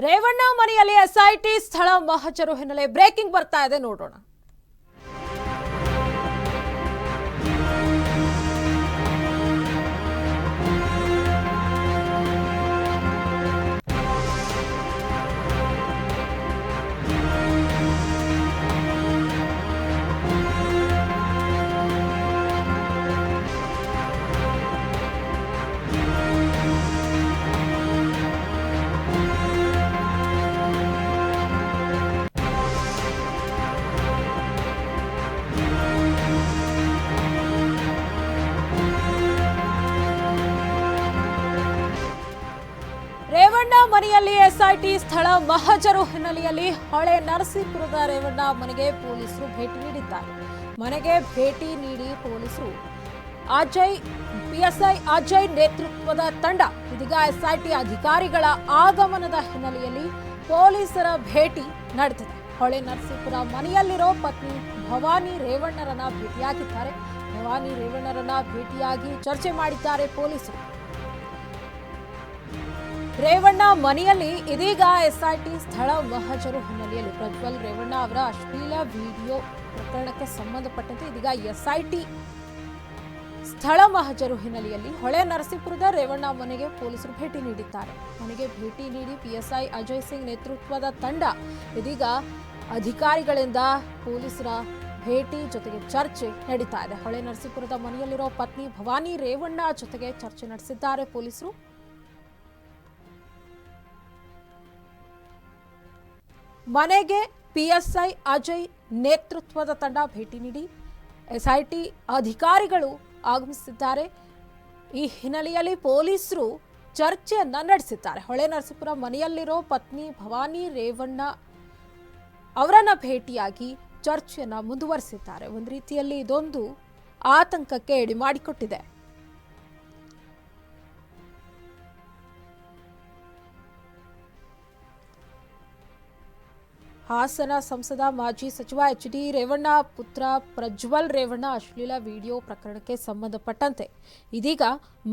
ರೇವಣ್ಣ ಮನೆಯಲ್ಲಿ ಎಸ್ಐಟಿ ಸ್ಥಳ ಮಹಜರು ಹಿನ್ನೆಲೆ ಬ್ರೇಕಿಂಗ್ ಬರ್ತಾ ಇದೆ, ನೋಡೋಣ. ರೇವಣ್ಣ ಮನೆಯಲ್ಲಿ ಎಸ್ಐಟಿ ಸ್ಥಳ ಮಹಜರು ಹಿನ್ನೆಲೆಯಲ್ಲಿ ಹೊಳೆ ನರಸೀಪುರದ ರೇವಣ್ಣ ಮನೆಗೆ ಪೊಲೀಸರು ಭೇಟಿ ನೀಡಿದ್ದಾರೆ. ಮನೆಗೆ ಭೇಟಿ ನೀಡಿ ಪೊಲೀಸರು ಪಿಎಸ್ಐ ಅಜಯ್ ನೇತೃತ್ವದ ತಂಡ ಇದೀಗ ಎಸ್ಐಟಿ ಅಧಿಕಾರಿಗಳ ಆಗಮನದ ಹಿನ್ನೆಲೆಯಲ್ಲಿ ಪೊಲೀಸರ ಭೇಟಿ ನಡೆದಿದೆ. ಹೊಳೆ ನರಸೀಪುರ ಮನೆಯಲ್ಲಿರೋ ಪತ್ನಿ ಭವಾನಿ ರೇವಣ್ಣರನ್ನ ಭೇಟಿಯಾಗಿದ್ದಾರೆ. ಭವಾನಿ ರೇವಣ್ಣರನ್ನ ಭೇಟಿಯಾಗಿ ಚರ್ಚೆ ಮಾಡಿದ್ದಾರೆ ಪೊಲೀಸರು. ರೇವಣ್ಣ ಮನೆಯಲ್ಲಿ ಇದೀಗ ಎಸ್ಐಟಿ ಸ್ಥಳ ಮಹಜರು ಹಿನ್ನೆಲೆಯಲ್ಲಿ ಪ್ರಜ್ವಲ್ ರೇವಣ್ಣ ಅವರ ಅಶ್ಲೀಲ ವಿಡಿಯೋ ಪ್ರಕರಣಕ್ಕೆ ಸಂಬಂಧಪಟ್ಟಂತೆ ಇದೀಗ ಎಸ್ಐಟಿ ಸ್ಥಳ ಮಹಜರು ಹಿನ್ನೆಲೆಯಲ್ಲಿ ಹೊಳೆ ನರಸೀಪುರದ ರೇವಣ್ಣ ಮನೆಗೆ ಪೊಲೀಸರು ಭೇಟಿ ನೀಡಿದ್ದಾರೆ. ಮನೆಗೆ ಭೇಟಿ ನೀಡಿ ಪಿಎಸ್ಐ ಅಜಯ್ ಸಿಂಗ್ ನೇತೃತ್ವದ ತಂಡ ಇದೀಗ ಅಧಿಕಾರಿಗಳಿಂದ ಪೊಲೀಸರ ಭೇಟಿ ಜೊತೆಗೆ ಚರ್ಚೆ ನಡೀತಾ ಇದೆ. ಹೊಳೆ ನರಸೀಪುರದ ಮನೆಯಲ್ಲಿರೋ ಪತ್ನಿ ಭವಾನಿ ರೇವಣ್ಣ ಜೊತೆಗೆ ಚರ್ಚೆ ನಡೆಸಿದ್ದಾರೆ ಪೊಲೀಸರು. ಮನೆಗೆ ಪಿಎಸ್ಐ ಅಜಯ್ ನೇತೃತ್ವದ ತಂಡ ಭೇಟಿ ನೀಡಿ ಎಸ್ಐಟಿ ಅಧಿಕಾರಿಗಳು ಆಗಮಿಸಿದ್ದಾರೆ. ಈ ಹಿನ್ನೆಲೆಯಲ್ಲಿ ಪೊಲೀಸರು ಚರ್ಚೆಯನ್ನ ನಡೆಸಿದ್ದಾರೆ. ಹೊಳೆ ನರಸೀಪುರ ಮನೆಯಲ್ಲಿರೋ ಪತ್ನಿ ಭವಾನಿ ರೇವಣ್ಣ ಅವರನ್ನ ಭೇಟಿಯಾಗಿ ಚರ್ಚೆಯನ್ನ ಮುಂದುವರೆಸಿದ್ದಾರೆ. ಒಂದು ರೀತಿಯಲ್ಲಿ ಇದೊಂದು ಆತಂಕಕ್ಕೆ ಎಡೆ ಮಾಡಿಕೊಟ್ಟಿದೆ. ಹಾಸನ ಸಂಸದ ಮಾಜಿ ಸಚಿವ ಎಚ್.ಡಿ. ರೇವಣ್ಣ ಪುತ್ರ ಪ್ರಜ್ವಲ್ ರೇವಣ್ಣ ಅಶ್ಲೀಲ ವಿಡಿಯೋ ಪ್ರಕರಣಕ್ಕೆ ಸಂಬಂಧಪಟ್ಟಂತೆ ಇದೀಗ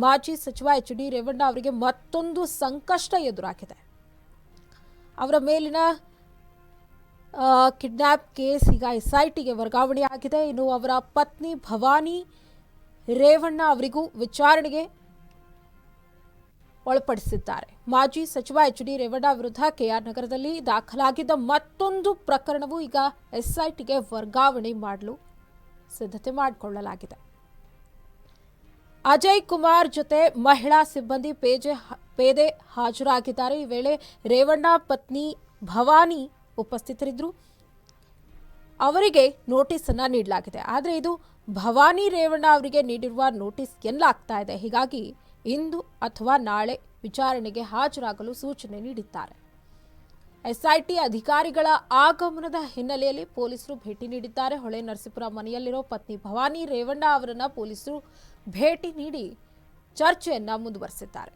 ಮಾಜಿ ಸಚಿವ ಎಚ್.ಡಿ. ರೇವಣ್ಣ ಅವರಿಗೆ ಮತ್ತೊಂದು ಸಂಕಷ್ಟ ಎದುರಾಗಿದೆ. ಅವರ ಮೇಲಿನ ಕಿಡ್ನಾಪ್ ಕೇಸ್ ಈಗ ಎಸ್ಐಟಿಗೆ ವರ್ಗಾವಣೆಯಾಗಿದೆ. ಇನ್ನು ಅವರ ಪತ್ನಿ ಭವಾನಿ ರೇವಣ್ಣ ಅವರಿಗೂ ವಿಚಾರಣೆಗೆ ಒಳಪಡಿಸಿದ್ದಾರೆ. ಮಾಜಿ ಸಚಿವ ಎಚ್.ಡಿ. ರೇವಣ್ಣ ವಿರುದ್ಧ ಕೆಆರ್ ನಗರದಲ್ಲಿ ದಾಖಲಾಗಿದ್ದ ಮತ್ತೊಂದು ಪ್ರಕರಣವು ಈಗ ಎಸ್ಐಟಿಗೆ ವರ್ಗಾವಣೆ ಮಾಡಲು ಸಿದ್ಧತೆ ಮಾಡಿಕೊಳ್ಳಲಾಗಿದೆ. ಅಜಯ್ ಕುಮಾರ್ ಜೊತೆ ಮಹಿಳಾ ಸಿಬ್ಬಂದಿ ಪೇದೆ ಹಾಜರಾಗಿದ್ದಾರೆ. ಈ ವೇಳೆ ರೇವಣ್ಣ ಪತ್ನಿ ಭವಾನಿ ಉಪಸ್ಥಿತರಿದ್ದರು. ಅವರಿಗೆ ನೋಟಿಸ್ ಅನ್ನ ನೀಡಲಾಗಿದೆ. ಆದರೆ ಇದು ಭವಾನಿ ರೇವಣ್ಣ ಅವರಿಗೆ ನೀಡಿರುವ ನೋಟಿಸ್ ಎನ್ನಲಾಗ್ತಾ ಇದೆ. ಹೀಗಾಗಿ ಇಂದು ಅಥವಾ ನಾಳೆ ವಿಚಾರಣೆಗೆ ಹಾಜರಾಗಲು ಸೂಚನೆ ನೀಡಿದ್ದಾರೆ. ಎಸ್ಐಟಿ ಅಧಿಕಾರಿಗಳ ಆಗಮನದ ಹಿನ್ನೆಲೆಯಲ್ಲಿ ಪೊಲೀಸರು ಭೇಟಿ ನೀಡಿದ್ದಾರೆ. ಹೊಳೆ ನರಸೀಪುರ ಮನೆಯಲ್ಲಿರೋ ಪತ್ನಿ ಭವಾನಿ ರೇವಣ್ಣ ಅವರನ್ನ ಪೊಲೀಸರು ಭೇಟಿ ನೀಡಿ ಚರ್ಚೆಯನ್ನ ಮುಂದುವರೆಸಿದ್ದಾರೆ.